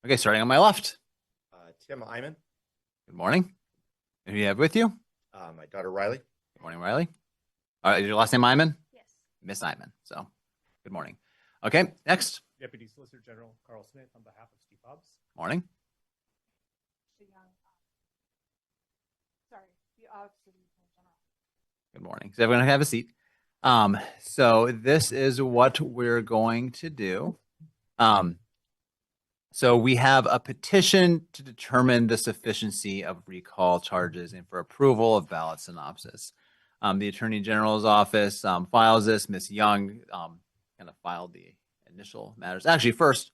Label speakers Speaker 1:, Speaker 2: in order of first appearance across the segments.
Speaker 1: Okay, starting on my left.
Speaker 2: Tim Eyman,
Speaker 1: Good morning. Who do you have with you?
Speaker 2: my daughter Riley.
Speaker 1: Good morning, Riley. Is your last name Eyman?
Speaker 3: Yes.
Speaker 1: Miss Eyman. So, good morning. Okay, next.
Speaker 4: Deputy Solicitor General Carl Smith on behalf of Steve Hobbs.
Speaker 1: Morning.
Speaker 3: Sorry,
Speaker 1: Good morning. So everyone have a seat. So this is what we're going to do. So we have a petition to determine the sufficiency of recall charges and for approval of ballot synopsis. The Attorney General's office files this. Ms. Young kind of filed the initial matters. Actually, first,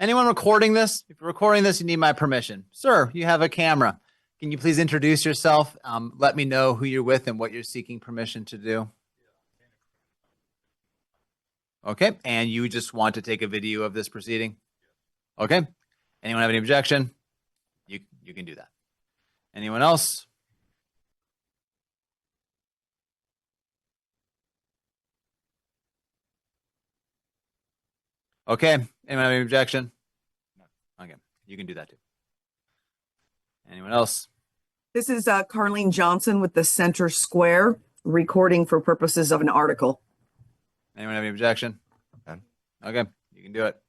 Speaker 1: anyone recording this? If you're recording this, you need my permission. Sir, you have a camera. Can you please introduce yourself? Let me know who you're with and what you're seeking permission to do. Okay, and you just want to take a video of this proceeding? Okay. Anyone have any objection? You can do that. Anyone else? Okay. Anyone have any objection? No. Okay. You can do that too. Anyone else?
Speaker 5: This is Carlene Johnson with the Center Square, recording for purposes of an article.
Speaker 1: Anyone have any objection?
Speaker 2: None.
Speaker 1: Okay. You can do it.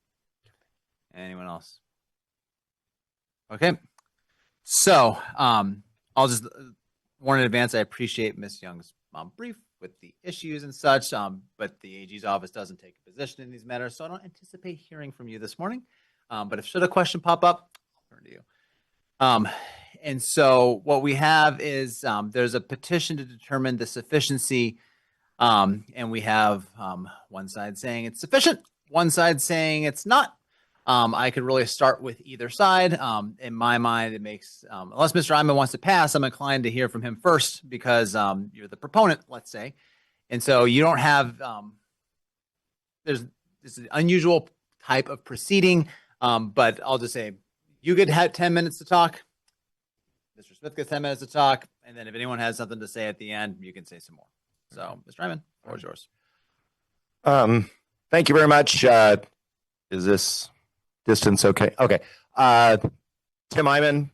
Speaker 1: Anyone else? Okay. So I'll just warn in advance, I appreciate Ms. Young's brief with the issues and such, but the AG's office doesn't take a position in these matters, so I don't anticipate hearing from you this morning. But if should a question pop up, I'll turn to you. And so what we have is there's a petition to determine the sufficiency, and we have one side saying it's sufficient, one side saying it's not. I could really start with either side. In my mind, it makes, unless Mr. Eyman wants to pass, I'm inclined to hear from him first because you're the proponent, let's say. And so you don't have, this is an unusual type of proceeding, but I'll just say you get 10 minutes to talk. Mr. Smith gets 10 minutes to talk. And then if anyone has something to say at the end, you can say some more. So, Mr. Eyman, the floor is yours.
Speaker 2: Thank you very much. Is this distance okay? Okay. Tim Eyman,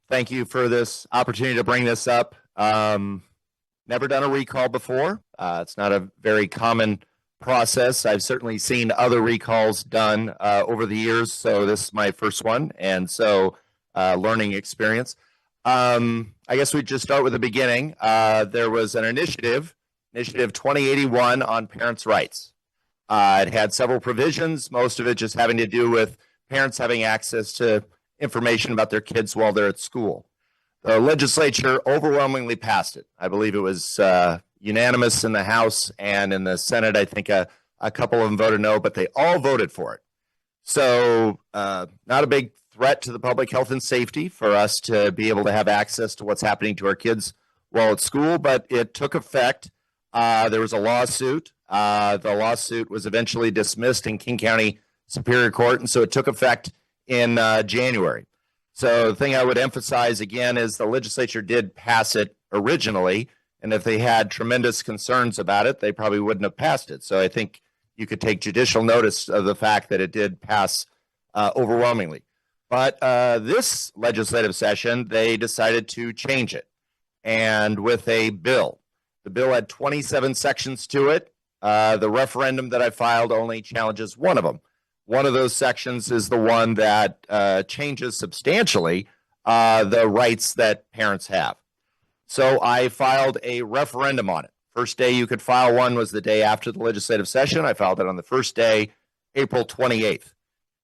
Speaker 2: thank you for this opportunity to bring this up. Never done a recall before. It's not a very common process. I've certainly seen other recalls done over the years, so this is my first one, and so learning experience. I guess we'd just start with the beginning. There was an initiative 2081 on parents' rights. It had several provisions, most of it just having to do with parents having access to information about their kids while they're at school. The legislature overwhelmingly passed it. I believe it was unanimous in the House, and in the Senate, I think a couple of them voted no, but they all voted for it. So not a big threat to the public health and safety for us to be able to have access to what's happening to our kids while at school, but it took effect. There was a lawsuit. The lawsuit was eventually dismissed in King County Superior Court, and so it took effect in January. So the thing I would emphasize again is the legislature did pass it originally, and if they had tremendous concerns about it, they probably wouldn't have passed it. So I think you could take judicial notice of the fact that it did pass overwhelmingly. But this legislative session, they decided to change it, and with a bill. The bill had 27 sections to it. The referendum that I filed only challenges one of them. One of those sections is the one that changes substantially the rights that parents have. So I filed a referendum on it. First day you could file one was the day after the legislative session. I filed it on the first day, April 28th.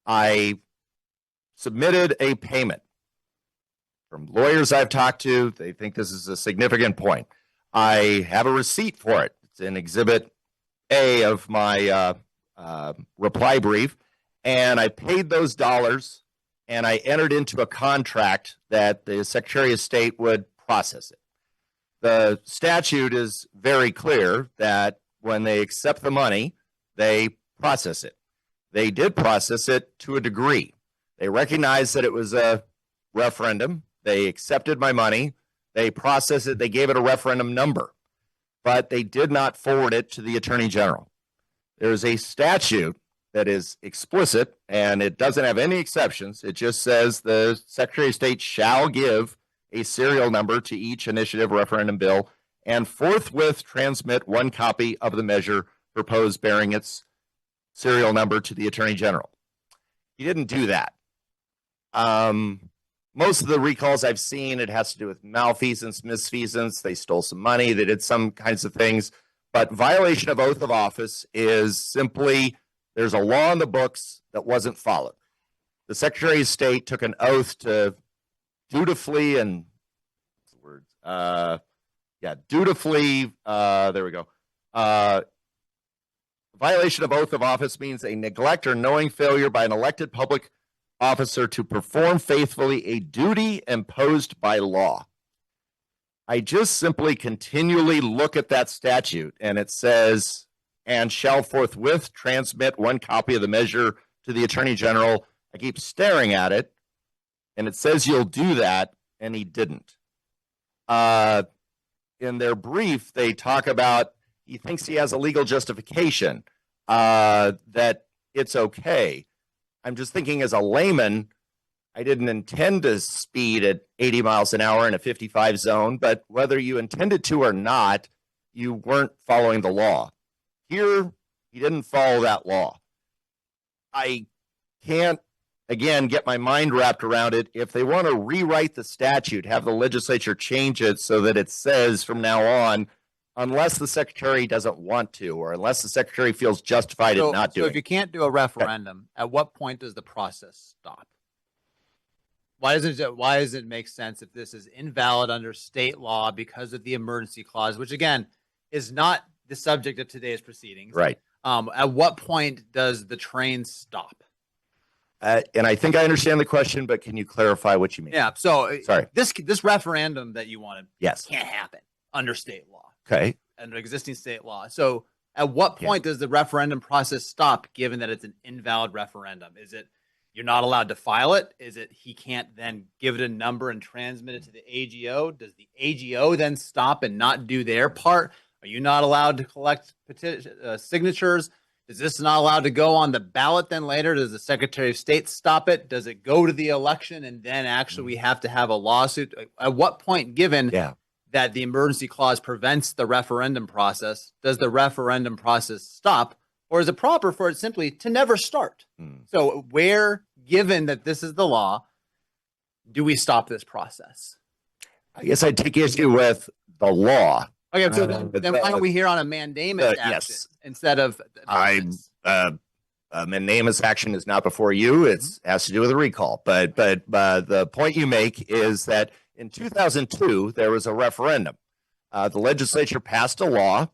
Speaker 2: I submitted a payment. From lawyers I've talked to, they think this is a significant point. I have a receipt for it. It's in Exhibit A of my reply brief, and I paid those dollars, and I entered into a contract that the Secretary of State would process it. The statute is very clear that when they accept the money, they process it. They did process it to a degree. They recognized that it was a referendum. They accepted my money. They processed it. They gave it a referendum number, but they did not forward it to the Attorney General. There's a statute that is explicit and it doesn't have any exceptions. It just says the Secretary of State shall give a serial number to each initiative referendum bill and forthwith transmit one copy of the measure proposed bearing its serial number to the Attorney General. He didn't do that. Most of the recalls I've seen, it has to do with malfeasance, misfeasance. They stole some money. They did some kinds of things. But violation of oath of office is simply there's a law in the books that wasn't followed. The Secretary of State took an oath to dutifully and what's the word? Dutifully. There we go. Violation of oath of office means a neglect or knowing failure by an elected public officer to perform faithfully a duty imposed by law. I just simply continually look at that statute and it says, and shall forthwith transmit one copy of the measure to the Attorney General. I keep staring at it and it says you'll do that, and he didn't. In their brief, they talk about he thinks he has a legal justification that it's okay. I'm just thinking as a layman, I didn't intend to speed at 80 miles an hour in a 55 zone, but whether you intended to or not, you weren't following the law. Here, he didn't follow that law. I can't, again, get my mind wrapped around it. If they want to rewrite the statute, have the legislature change it so that it says from now on, unless the secretary doesn't want to, or unless the secretary feels justified in not doing
Speaker 1: So if you can't do a referendum, at what point does the process stop? Why does it make sense if this is invalid under state law because of the emergency clause, which again is not the subject of today's proceedings?
Speaker 2: Right.
Speaker 1: At what point does the train stop?
Speaker 2: And I think I understand the question, but can you clarify what you mean?
Speaker 1: Yeah. So
Speaker 2: Sorry.
Speaker 1: This referendum that you wanted
Speaker 2: Yes.
Speaker 1: can't happen under state law,
Speaker 2: Okay.
Speaker 1: under existing state law. So at what point does the referendum process stop, given that it's an invalid referendum? Is it you're not allowed to file it? Is it he can't then give it a number and transmit it to the AGO? Does the AGO then stop and not do their part? Are you not allowed to collect signatures? Is this not allowed to go on the ballot then later? Does the Secretary of State stop it? Does it go to the election and then actually we have to have a lawsuit? At what point, given that the emergency clause prevents the referendum process, does the referendum process stop? Or is it proper for it simply to never start? So where, given that this is the law, do we stop this process?
Speaker 2: I guess I take issue with the law.
Speaker 1: Okay, so then why don't we hear on a mandamus action instead of
Speaker 2: a mandamus action is not before you. It has to do with a recall. But the point you make is that in 2002 there was a referendum. The legislature passed a law,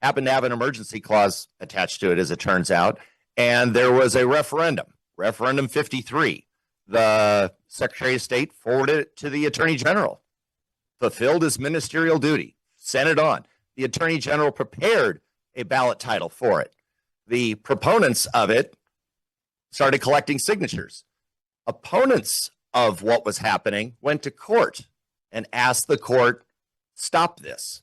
Speaker 2: happened to have an emergency clause attached to it, as it turns out, and there was a referendum 53. The Secretary of State forwarded it to the Attorney General, fulfilled his ministerial duty, sent it on. The Attorney General prepared a ballot title for it. The proponents of it started collecting signatures. Opponents of what was happening went to court and asked the court, stop this.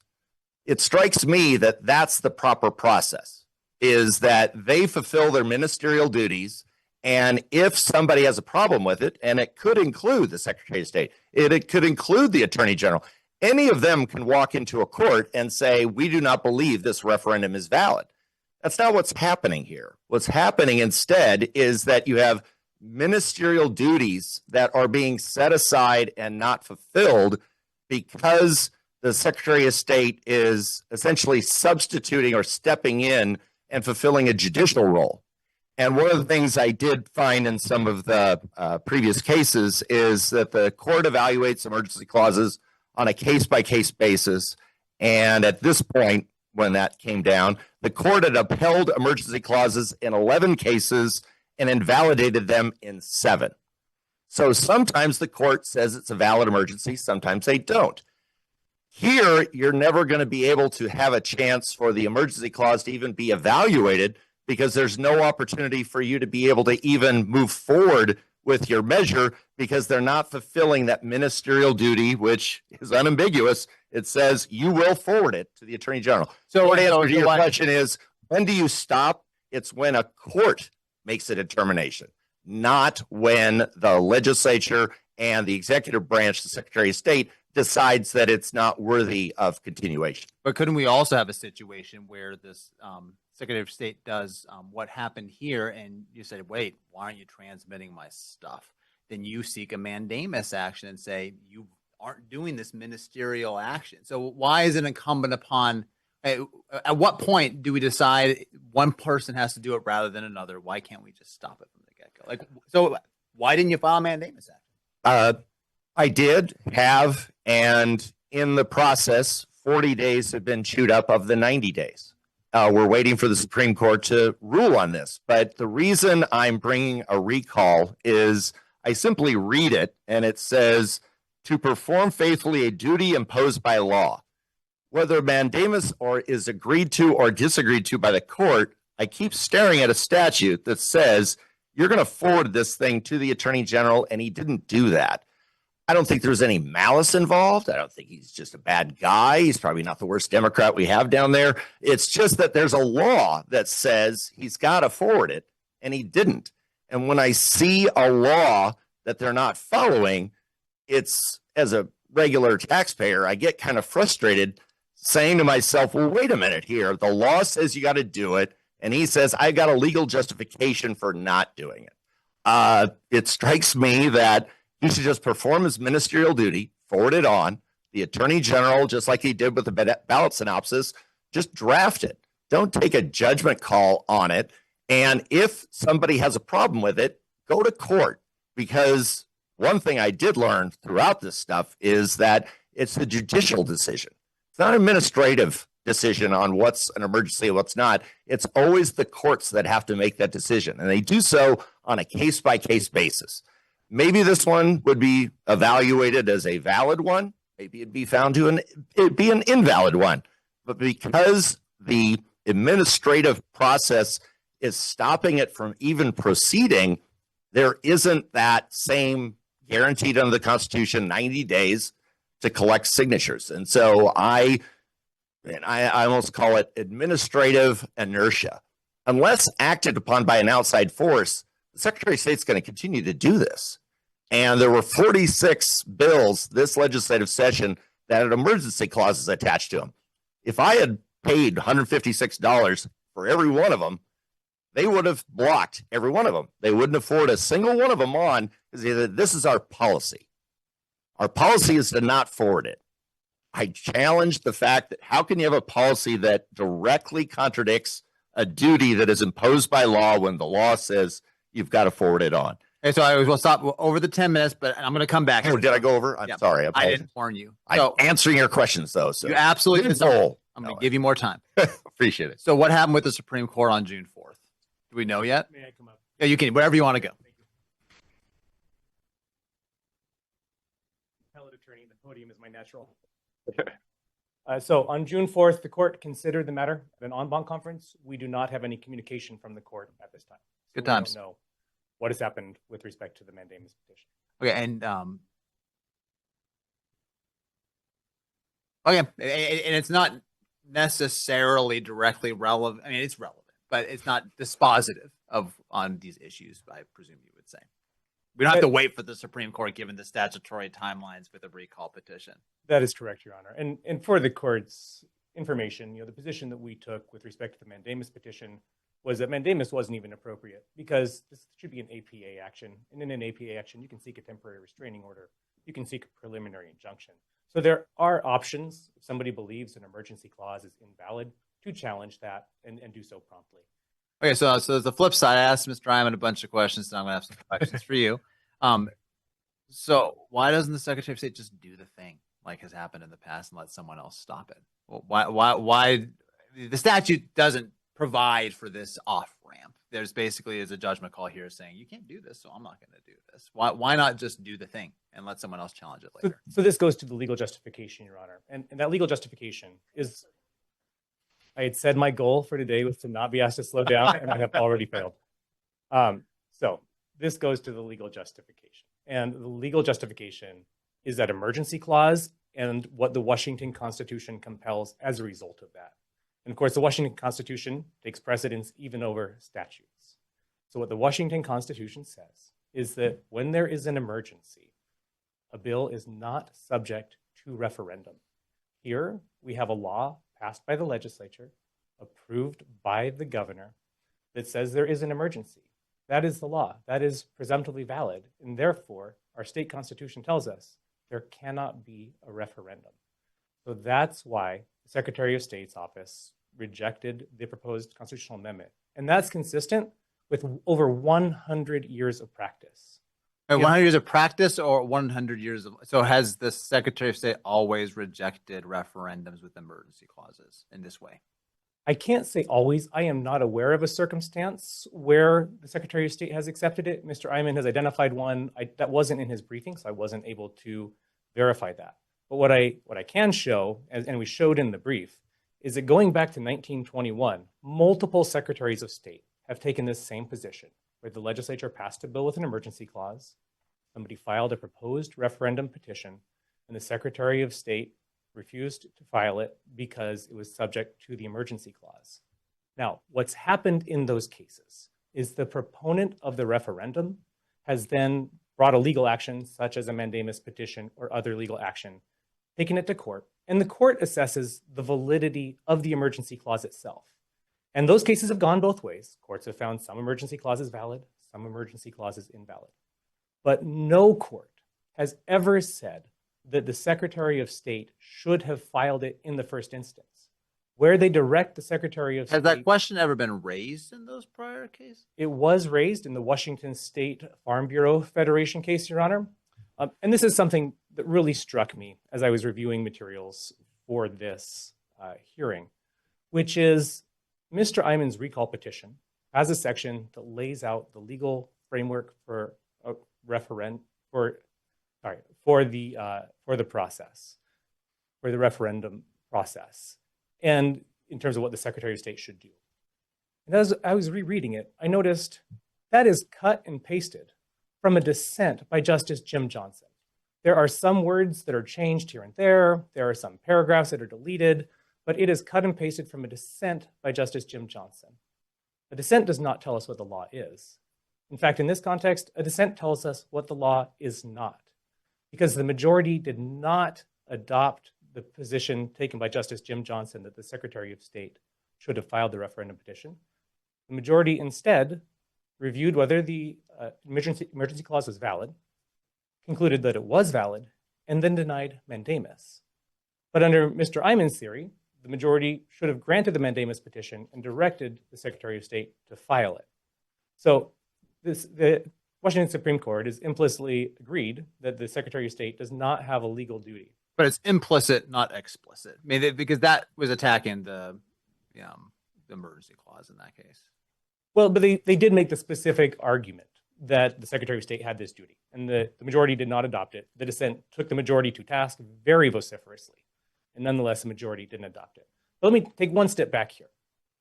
Speaker 2: It strikes me that that's the proper process, is that they fulfill their ministerial duties. And if somebody has a problem with it, and it could include the Secretary of State, it could include the Attorney General, any of them can walk into a court and say, we do not believe this referendum is valid. That's not what's happening here. What's happening instead is that you have ministerial duties that are being set aside and not fulfilled because the Secretary of State is essentially substituting or stepping in and fulfilling a judicial role. And one of the things I did find in some of the previous cases is that the court evaluates emergency clauses on a case-by-case basis. And at this point, when that came down, the court had upheld emergency clauses in 11 cases and invalidated them in 7. So sometimes the court says it's a valid emergency, sometimes they don't. Here, you're never going to be able to have a chance for the emergency clause to even be evaluated because there's no opportunity for you to be able to even move forward with your measure because they're not fulfilling that ministerial duty, which is unambiguous. It says you will forward it to the Attorney General. So the answer to your question is, when do you stop? It's when a court makes a determination, not when the legislature and the executive branch, the Secretary of State, decides that it's not worthy of continuation.
Speaker 1: But couldn't we also have a situation where this Secretary of State does what happened here, and you said, wait, why aren't you transmitting my stuff? Then you seek a mandamus action and say, you aren't doing this ministerial action. So why is it incumbent upon, at what point do we decide one person has to do it rather than another? Why can't we just stop it from the get-go? Like, so why didn't you file a mandamus action?
Speaker 2: I did have, and in the process, 40 days have been chewed up of the 90 days. We're waiting for the Supreme Court to rule on this. But the reason I'm bringing a recall is I simply read it, and it says, to perform faithfully a duty imposed by law, whether mandamus or is agreed to or disagreed to by the court. I keep staring at a statute that says you're going to forward this thing to the Attorney General, and he didn't do that. I don't think there's any malice involved. I don't think he's just a bad guy. He's probably not the worst Democrat we have down there. It's just that there's a law that says he's got to forward it, and he didn't. And when I see a law that they're not following, it's, as a regular taxpayer, I get kind of frustrated saying to myself, well, wait a minute here. The law says you got to do it, and he says I got a legal justification for not doing it. It strikes me that he should just perform his ministerial duty, forward it on. The Attorney General, just like he did with the ballot synopsis, just draft it. Don't take a judgment call on it. And if somebody has a problem with it, go to court. Because one thing I did learn throughout this stuff is that it's a judicial decision. It's not an administrative decision on what's an emergency and what's not. It's always the courts that have to make that decision. And they do so on a case-by-case basis. Maybe this one would be evaluated as a valid one. Maybe it'd be found to be an invalid one. But because the administrative process is stopping it from even proceeding, there isn't that same guaranteed under the Constitution 90 days to collect signatures. And so I almost call it administrative inertia. Unless acted upon by an outside force, the Secretary of State's going to continue to do this. And there were 46 bills this legislative session that had emergency clauses attached to them. If I had paid $156 for every one of them, they would have blocked every one of them. They wouldn't afford a single one of them on, because they said, this is our policy. Our policy is to not forward it. I challenge the fact that how can you have a policy that directly contradicts a duty that is imposed by law when the law says you've got to forward it on?
Speaker 1: Okay, so I will stop over the 10 minutes, but I'm going to come back.
Speaker 2: Oh, did I go over? I'm sorry.
Speaker 1: I didn't warn you.
Speaker 2: I'm answering your questions, though. So
Speaker 1: you absolutely
Speaker 2: deserve.
Speaker 1: I'm going to give you more time.
Speaker 2: Appreciate it.
Speaker 1: So what happened with the Supreme Court on June 4th? Do we know yet?
Speaker 4: May I come up?
Speaker 1: Yeah, you can, wherever you want to go.
Speaker 4: Thank you. Appellate attorney, the podium is my natural. So on June 4th, the court considered the matter at an en banc conference. We do not have any communication from the court at this time. So
Speaker 1: Good
Speaker 4: we don't
Speaker 1: times.
Speaker 4: know what has happened with respect to the mandamus petition.
Speaker 1: Okay, and okay, and it's not necessarily directly relevant. I mean, it's relevant, but it's not dispositive of on these issues. I presume you would say we don't have to wait for the Supreme Court, given the statutory timelines with a recall petition.
Speaker 4: That is correct, Your Honor. And for the court's information, the position that we took with respect to the mandamus petition was that mandamus wasn't even appropriate, because this should be an APA action. And in an APA action, you can seek a temporary restraining order. You can seek a preliminary injunction. So there are options, if somebody believes an emergency clause is invalid, to challenge that and do so promptly.
Speaker 1: Okay, so there's the flip side. I asked Mr. Eyman a bunch of questions, so I'm going to have some questions for you. So why doesn't the Secretary of State just do the thing like has happened in the past and let someone else stop it? Well, why the statute doesn't provide for this off ramp? There's basically is a judgment call here saying you can't do this, so I'm not going to do this. Why not just do the thing and let someone else challenge it later?
Speaker 4: So this goes to the legal justification, Your Honor. And that legal justification is, I had said my goal for today was to not be asked to slow down, and I have already failed. So this goes to the legal justification. And the legal justification is that emergency clause and what the Washington Constitution compels as a result of that. And of course, the Washington Constitution takes precedence even over statutes. So what the Washington Constitution says is that when there is an emergency, a bill is not subject to referendum. Here, we have a law passed by the legislature, approved by the governor, that says there is an emergency. That is the law. That is presumptively valid. And therefore, our state constitution tells us there cannot be a referendum. So that's why the Secretary of State's office rejected the proposed constitutional amendment. And that's consistent with over 100 years of practice.
Speaker 1: Wait, 100 years of practice or 100 years of. So has the Secretary of State always rejected referendums with emergency clauses in this way?
Speaker 4: I can't say always. I am not aware of a circumstance where the Secretary of State has accepted it. Mr. Eyman has identified one. That wasn't in his briefing, so I wasn't able to verify that. But what I can show, and we showed in the brief, is that going back to 1921, multiple secretaries of state have taken this same position, where the legislature passed a bill with an emergency clause, somebody filed a proposed referendum petition, and the Secretary of State refused to file it because it was subject to the emergency clause. Now, what's happened in those cases is the proponent of the referendum has then brought a legal action, such as a mandamus petition or other legal action, taken it to court, and the court assesses the validity of the emergency clause itself. And those cases have gone both ways. Courts have found some emergency clauses valid, some emergency clauses invalid. But no court has ever said that the Secretary of State should have filed it in the first instance. Where they direct the Secretary of
Speaker 1: Has
Speaker 4: State.
Speaker 1: that question ever been raised in those prior cases?
Speaker 4: It was raised in the Washington State Farm Bureau Federation case, Your Honor. And this is something that really struck me as I was reviewing materials for this hearing, which is Mr. Eyman's recall petition has a section that lays out the legal framework for a for the process, for the referendum process, and in terms of what the Secretary of State should do. And as I was rereading it, I noticed that is cut and pasted from a dissent by Justice Jim Johnson. There are some words that are changed here and there. There are some paragraphs that are deleted, but it is cut and pasted from a dissent by Justice Jim Johnson. A dissent does not tell us what the law is. In fact, in this context, a dissent tells us what the law is not, because the majority did not adopt the position taken by Justice Jim Johnson that the Secretary of State should have filed the referendum petition. The majority instead reviewed whether the emergency clause was valid, concluded that it was valid, and then denied mandamus. But under Mr. Eyman's theory, the majority should have granted the mandamus petition and directed the Secretary of State to file it. So the Washington Supreme Court has implicitly agreed that the Secretary of State does not have a legal duty.
Speaker 1: But it's implicit, not explicit. I mean, because that was attacking the emergency clause in that case.
Speaker 4: Well, but they did make the specific argument that the Secretary of State had this duty, and the majority did not adopt it. The dissent took the majority to task very vociferously, and nonetheless, the majority didn't adopt it. But let me take one step back here,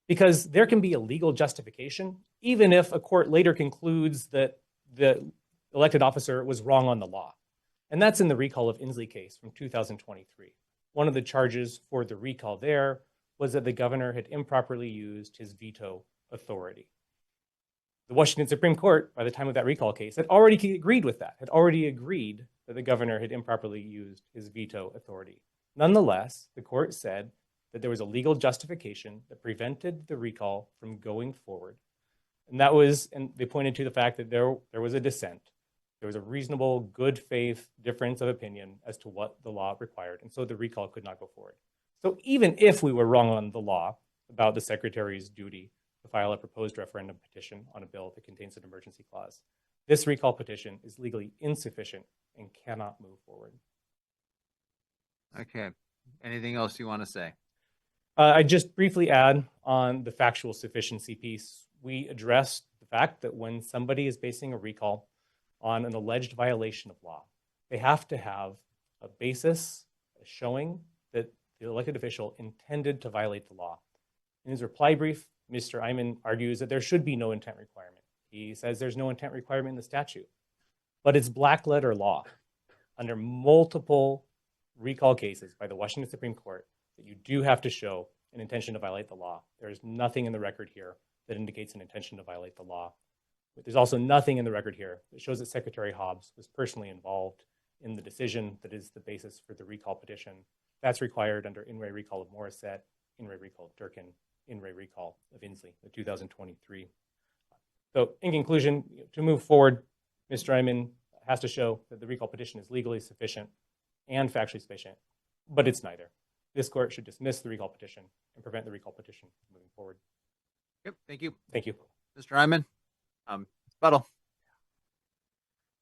Speaker 4: because there can be a legal justification, even if a court later concludes that the elected officer was wrong on the law. And that's in the recall of Inslee case from 2023. One of the charges for the recall there was that the governor had improperly used his veto authority. The Washington Supreme Court, by the time of that recall case, had already agreed with that, had already agreed that the governor had improperly used his veto authority. Nonetheless, the court said that there was a legal justification that prevented the recall from going forward. And they pointed to the fact that there was a dissent. There was a reasonable, good faith difference of opinion as to what the law required. And so the recall could not go forward. So even if we were wrong on the law about the Secretary's duty to file a proposed referendum petition on a bill that contains an emergency clause, this recall petition is legally insufficient and cannot move forward.
Speaker 1: Okay. Anything else you want to say?
Speaker 4: I just briefly add on the factual sufficiency piece. We addressed the fact that when somebody is basing a recall on an alleged violation of law, they have to have a basis, a showing that the elected official intended to violate the law. In his reply brief, Mr. Eyman argues that there should be no intent requirement. He says there's no intent requirement in the statute, but it's black letter law under multiple recall cases by the Washington Supreme Court that you do have to show an intention to violate the law. There is nothing in the record here that indicates an intention to violate the law. There's also nothing in the record here that shows that Secretary Hobbs was personally involved in the decision that is the basis for the recall petition. That's required under In re recall of Morissette, In re recall of Durkin, In re recall of Inslee, the 2023. So in conclusion, to move forward, Mr. Eyman has to show that the recall petition is legally sufficient and factually sufficient, but it's neither. This court should dismiss the recall petition and prevent the recall petition from moving forward.
Speaker 1: Yep. Thank you,
Speaker 4: Thank you.
Speaker 1: Mr. Eyman. Buttle.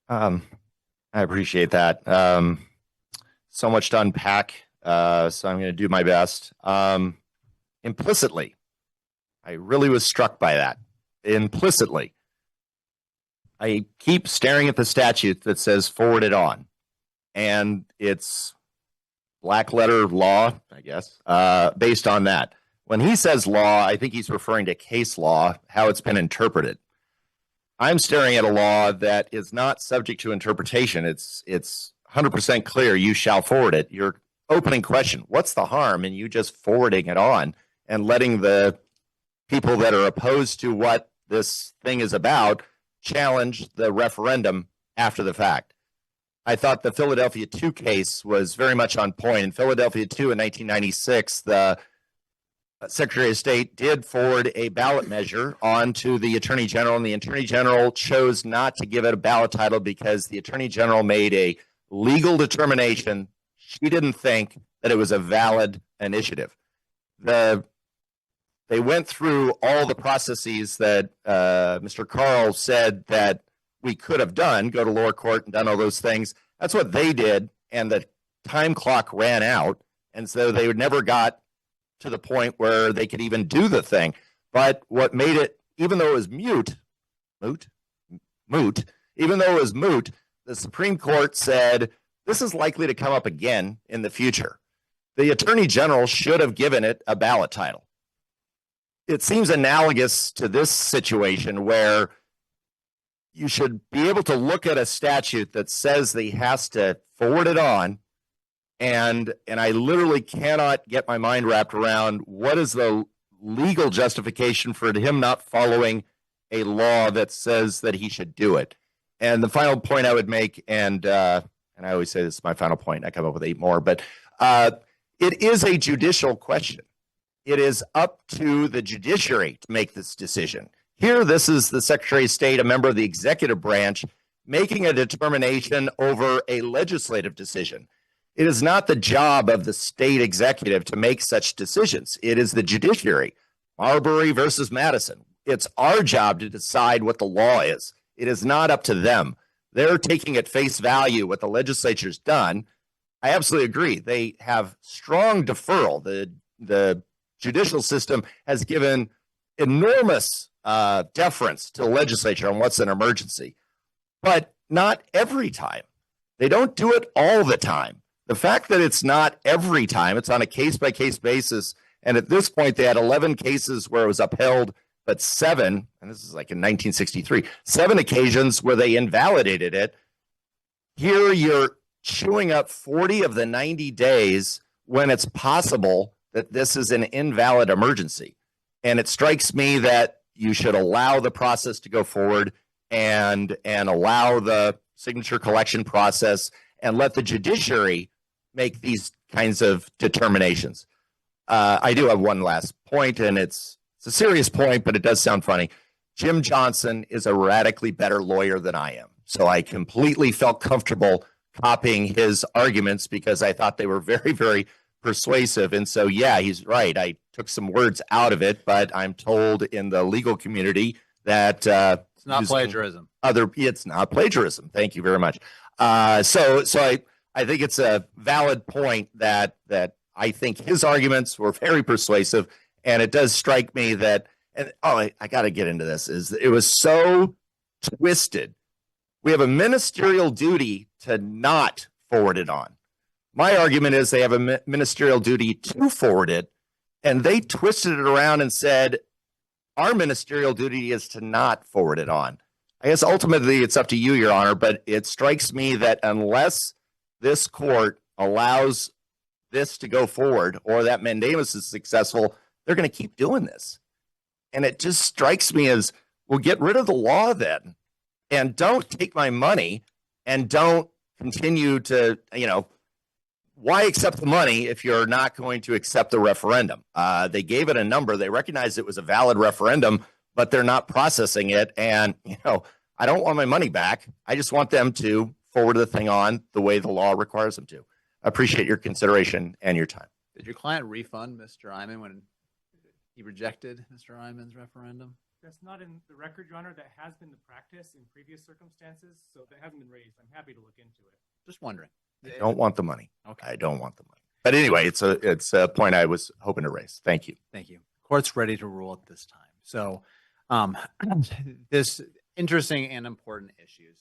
Speaker 2: I appreciate that. So much to unpack. So I'm going to do my best. Implicitly, I really was struck by that. Implicitly, I keep staring at the statute that says forward it on, and it's black letter law, I guess, based on that. When he says law, I think he's referring to case law, how it's been interpreted. I'm staring at a law that is not subject to interpretation. It's 100% clear. You shall forward it. Your opening question, what's the harm in you just forwarding it on and letting the people that are opposed to what this thing is about challenge the referendum after the fact? I thought the Philadelphia 2 case was very much on point. In Philadelphia 2 in 1996, the Secretary of State did forward a ballot measure on to the Attorney General, and the Attorney General chose not to give it a ballot title because the Attorney General made a legal determination. She didn't think that it was a valid initiative. They went through all the processes that Mr. Carl said that we could have done, go to lower court and done all those things. That's what they did, and the time clock ran out, and so they never got to the point where they could even do the thing. But what made it, even though it was moot, even though it was moot, the Supreme Court said this is likely to come up again in the future. The Attorney General should have given it a ballot title. It seems analogous to this situation where you should be able to look at a statute that says that he has to forward it on, and I literally cannot get my mind wrapped around what is the legal justification for him not following a law that says that he should do it. And the final point I would make, and I always say this is my final point, I come up with 8 more, but it is a judicial question. It is up to the judiciary to make this decision. Here, this is the Secretary of State, a member of the executive branch, making a determination over a legislative decision. It is not the job of the state executive to make such decisions. It is the judiciary. Marbury versus Madison. It's our job to decide what the law is. It is not up to them. They're taking at face value what the legislature's done. I absolutely agree. They have strong deferral. The judicial system has given enormous deference to the legislature on what's an emergency, but not every time. They don't do it all the time. The fact that it's not every time, it's on a case-by-case basis, and at this point they had 11 cases where it was upheld, but 7, and this is like in 1963, 7 occasions where they invalidated it. Here you're chewing up 40 of the 90 days when it's possible that this is an invalid emergency. And it strikes me that you should allow the process to go forward and allow the signature collection process and let the judiciary make these kinds of determinations. I do have one last point, and it's a serious point, but it does sound funny. Jim Johnson is a radically better lawyer than I am. So I completely felt comfortable copying his arguments because I thought they were very, very persuasive. And so, yeah, he's right. I took some words out of it, but I'm told in the legal community that
Speaker 1: It's not plagiarism.
Speaker 2: It's not plagiarism. Thank you very much. So I think it's a valid point that I think his arguments were very persuasive, and it does strike me that, and I got to get into this, is it was so twisted. We have a ministerial duty to not forward it on. My argument is they have a ministerial duty to forward it, and they twisted it around and said, our ministerial duty is to not forward it on. I guess ultimately it's up to you, Your Honor, but it strikes me that unless this court allows this to go forward or that mandamus is successful, they're going to keep doing this. And it just strikes me as Well, get rid of the law then, and don't take my money, and don't continue to, why accept the money if you're not going to accept the referendum? They gave it a number. They recognized it was a valid referendum, but they're not processing it. And, I don't want my money back. I just want them to forward the thing on the way the law requires them to. I appreciate your consideration and your time.
Speaker 1: Did your client refund Mr. Eyman when he rejected Mr. Eyman's referendum?
Speaker 4: That's not in the record, Your Honor. That has been the practice in previous circumstances, so that hasn't been raised. I'm happy to look into it.
Speaker 1: Just wondering.
Speaker 2: I don't want the money.
Speaker 1: Okay.
Speaker 2: I don't want the money. But anyway, it's a point I was hoping to raise. Thank you.
Speaker 1: Thank you. Court's ready to rule at this time. So, this interesting and important issues.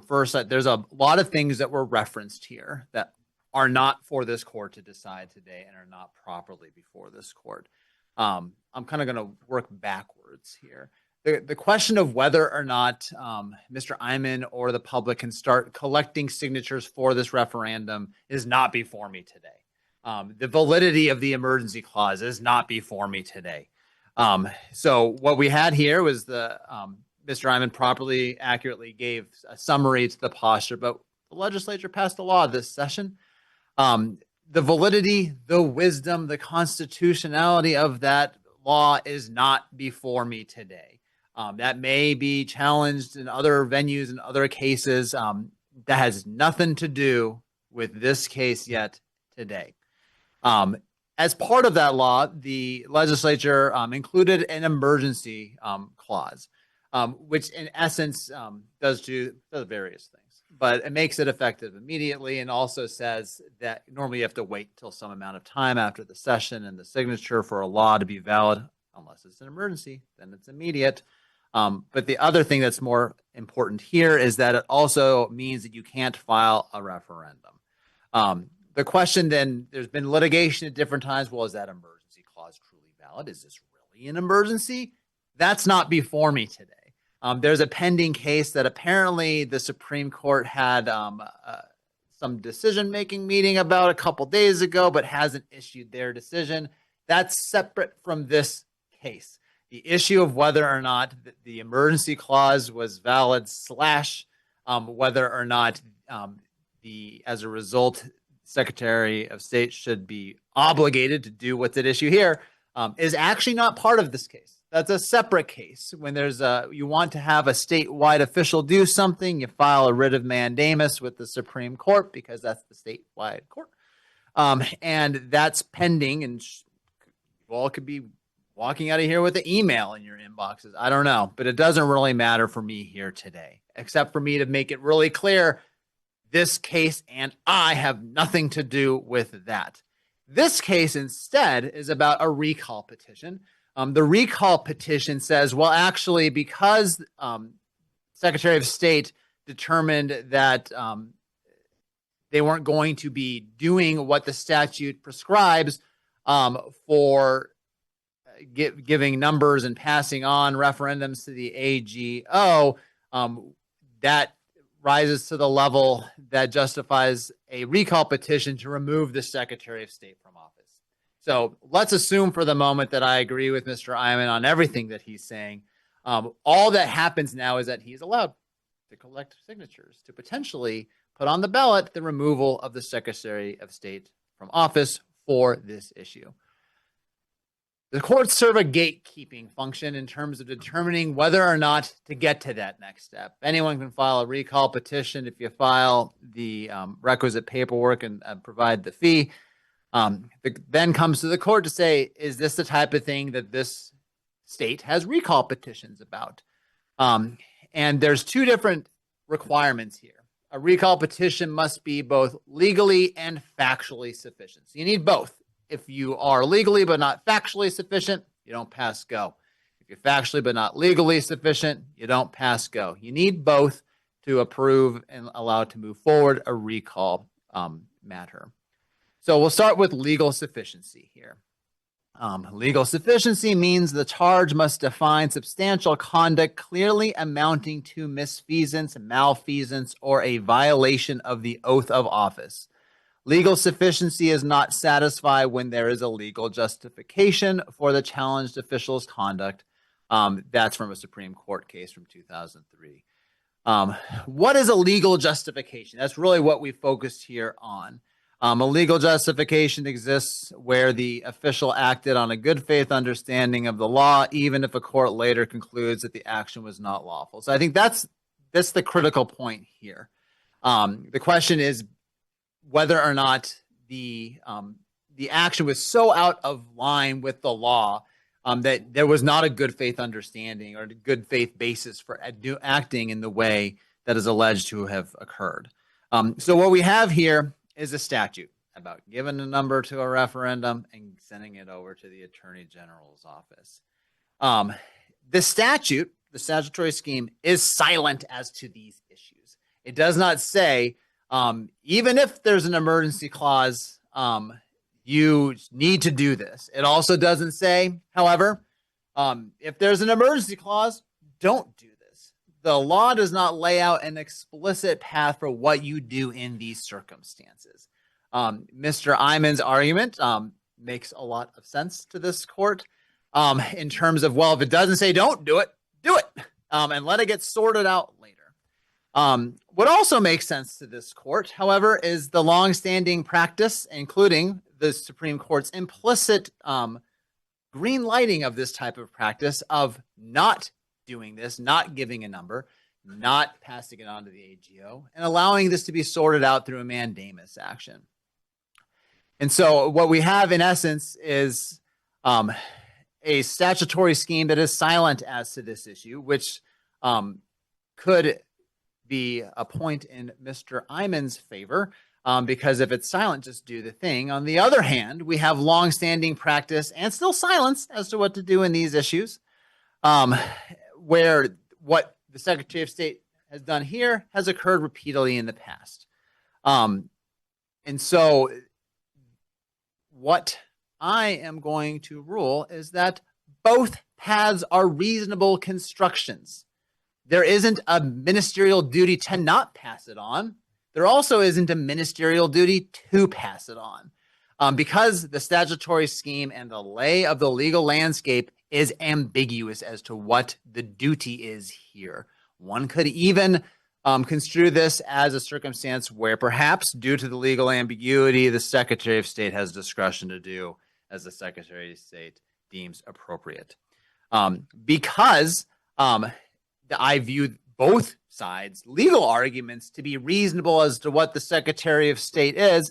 Speaker 1: First, there's a lot of things that were referenced here that are not for this court to decide today and are not properly before this court. I'm kind of going to work backwards here. The question of whether or not Mr. Eyman or the public can start collecting signatures for this referendum is not before me today. The validity of the emergency clause is not before me today. So what we had here was Mr. Eyman properly, accurately gave a summary to the posture, but the legislature passed a law this session. The validity, the wisdom, the constitutionality of that law is not before me today. That may be challenged in other venues and other cases. That has nothing to do with this case yet today. As part of that law, the legislature included an emergency clause, which in essence does various things. But it makes it effective immediately and also says that normally you have to wait till some amount of time after the session and the signature for a law to be valid, unless it's an emergency, then it's immediate. But the other thing that's more important here is that it also means that you can't file a referendum. The question then, there's been litigation at different times. Well, is that emergency clause truly valid? Is this really an emergency? That's not before me today. There's a pending case that apparently the Supreme Court had some decision-making meeting about a couple days ago, but hasn't issued their decision. That's separate from this case. The issue of whether or not the emergency clause was valid / whether or not as a result, Secretary of State should be obligated to do what's at issue here is actually not part of this case. That's a separate case. When you want to have a statewide official do something, you file a writ of mandamus with the Supreme Court because that's the statewide court. And that's pending, and you all could be walking out of here with an email in your inboxes. I don't know, but it doesn't really matter for me here today, except for me to make it really clear this case and I have nothing to do with that. This case instead is about a recall petition. The recall petition says, well, actually, because Secretary of State determined that they weren't going to be doing what the statute prescribes for giving numbers and passing on referendums to the AGO, that rises to the level that justifies a recall petition to remove the Secretary of State from office. So let's assume for the moment that I agree with Mr. Eyman on everything that he's saying. All that happens now is that he's allowed to collect signatures to potentially put on the ballot the removal of the Secretary of State from office for this issue. The courts serve a gatekeeping function in terms of determining whether or not to get to that next step. Anyone can file a recall petition if you file the requisite paperwork and provide the fee. Then comes to the court to say, is this the type of thing that this state has recall petitions about? And there's two different requirements here. A recall petition must be both legally and factually sufficient. So you need both. If you are legally but not factually sufficient, you don't pass go. If you're factually but not legally sufficient, you don't pass go. You need both to approve and allow it to move forward a recall matter. So we'll start with legal sufficiency here. Legal sufficiency means the charge must define substantial conduct clearly amounting to misfeasance, malfeasance, or a violation of the oath of office. Legal sufficiency is not satisfied when there is a legal justification for the challenged official's conduct. That's from a Supreme Court case from 2003. What is a legal justification? That's really what we focused here on. A legal justification exists where the official acted on a good faith understanding of the law, even if a court later concludes that the action was not lawful. So I think that's the critical point here. The question is whether or not the action was so out of line with the law that there was not a good faith understanding or a good faith basis for acting in the way that is alleged to have occurred. So what we have here is a statute about giving a number to a referendum and sending it over to the Attorney General's office. The statute, the statutory scheme, is silent as to these issues. It does not say, even if there's an emergency clause, you need to do this. It also doesn't say, however, if there's an emergency clause, don't do this. The law does not lay out an explicit path for what you do in these circumstances. Mr. Eyman's argument makes a lot of sense to this court in terms of, well, if it doesn't say don't do it, do it, and let it get sorted out later. What also makes sense to this court, however, is the longstanding practice, including the Supreme Court's implicit green lighting of this type of practice of not doing this, not giving a number, not passing it on to the AGO, and allowing this to be sorted out through a mandamus action. And so what we have in essence is a statutory scheme that is silent as to this issue, which could be a point in Mr. Eyman's favor, because if it's silent, just do the thing. On the other hand, we have longstanding practice and still silence as to what to do in these issues, where what the Secretary of State has done here has occurred repeatedly in the past. And so what I am going to rule is that both paths are reasonable constructions. There isn't a ministerial duty to not pass it on. There also isn't a ministerial duty to pass it on, because the statutory scheme and the lay of the legal landscape is ambiguous as to what the duty is here. One could even construe this as a circumstance where perhaps due to the legal ambiguity, the Secretary of State has discretion to do as the Secretary of State deems appropriate. Because I view both sides' legal arguments to be reasonable as to what the Secretary of State is,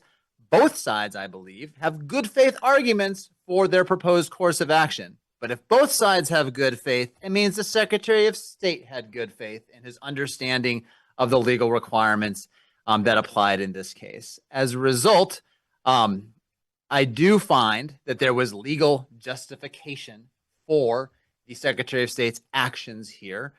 Speaker 1: both sides, I believe, have good faith arguments for their proposed course of action. But if both sides have good faith, it means the Secretary of State had good faith in his understanding of the legal requirements that applied in this case. As a result, I do find that there was legal justification for the Secretary of State's actions here.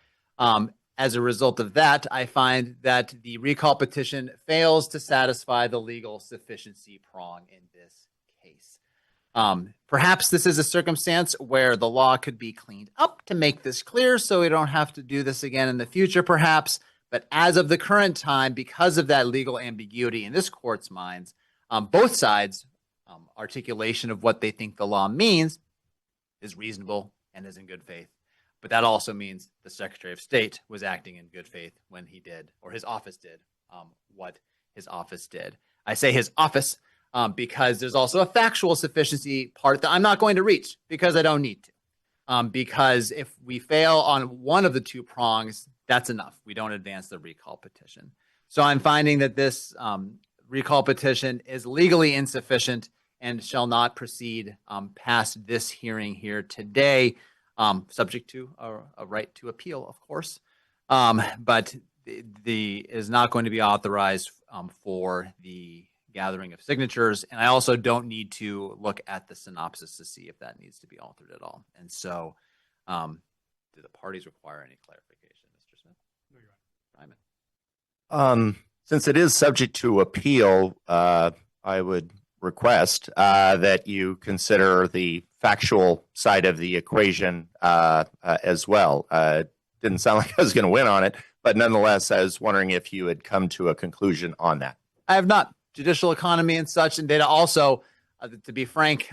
Speaker 1: As a result of that, I find that the recall petition fails to satisfy the legal sufficiency prong in this case. Perhaps this is a circumstance where the law could be cleaned up to make this clear so we don't have to do this again in the future, perhaps. But as of the current time, because of that legal ambiguity in this court's minds, both sides' articulation of what they think the law means is reasonable and is in good faith. But that also means the Secretary of State was acting in good faith when he did, or his office did, what his office did. I say his office because there's also a factual sufficiency part that I'm not going to reach because I don't need to. Because if we fail on one of the two prongs, that's enough. We don't advance the recall petition. So I'm finding that this recall petition is legally insufficient and shall not proceed past this hearing here today. Subject to a right to appeal, of course, but the is not going to be authorized for the gathering of signatures. And I also don't need to look at the synopsis to see if that needs to be altered at all. And so, do the parties require any clarification, Mr. Smith?
Speaker 4: No, Your Honor.
Speaker 1: Eyman.
Speaker 2: Since it is subject to appeal, I would request that you consider the factual side of the equation as well. Didn't sound like I was going to win on it, but nonetheless, I was wondering if you had come to a conclusion on that.
Speaker 1: I have not. Judicial economy and such, and data also, to be frank,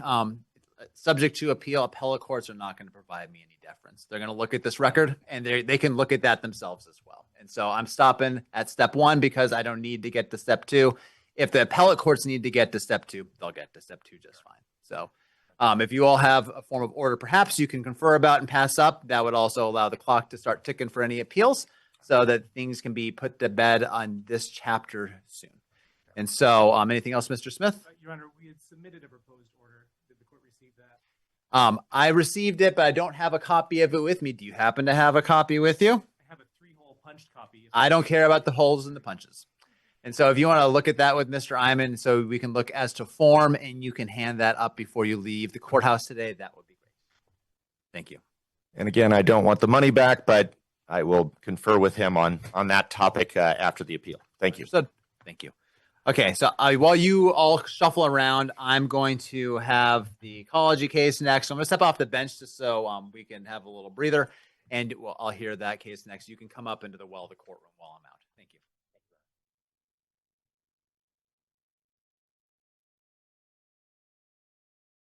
Speaker 1: subject to appeal, appellate courts are not going to provide me any deference. They're going to look at this record and they can look at that themselves as well. And so I'm stopping at step 1 because I don't need to get to step 2. If the appellate courts need to get to step 2, they'll get to step 2 just fine. So if you all have a form of order, perhaps you can confer about and pass up. That would also allow the clock to start ticking for any appeals so that things can be put to bed on this chapter soon. And so anything else, Mr. Smith?
Speaker 4: Your Honor, we had submitted a proposed order. Did the court receive that?
Speaker 1: I received it, but I don't have a copy of it with me. Do you happen to have a copy with you?
Speaker 4: I have a 3-hole punched copy.
Speaker 1: I don't care about the holes and the punches. And so if you want to look at that with Mr. Eyman, so we can look as to form and you can hand that up before you leave the courthouse today, that would be great. Thank you.
Speaker 2: And again, I don't want the money back, but I will confer with him on that topic after the appeal. Thank you.
Speaker 1: Understood. Thank you. Okay, so while you all shuffle around, I'm going to have the ecology case next. I'm going to step off the bench just so we can have a little breather, and I'll hear that case next. You can come up into the courtroom while I'm out. Thank you.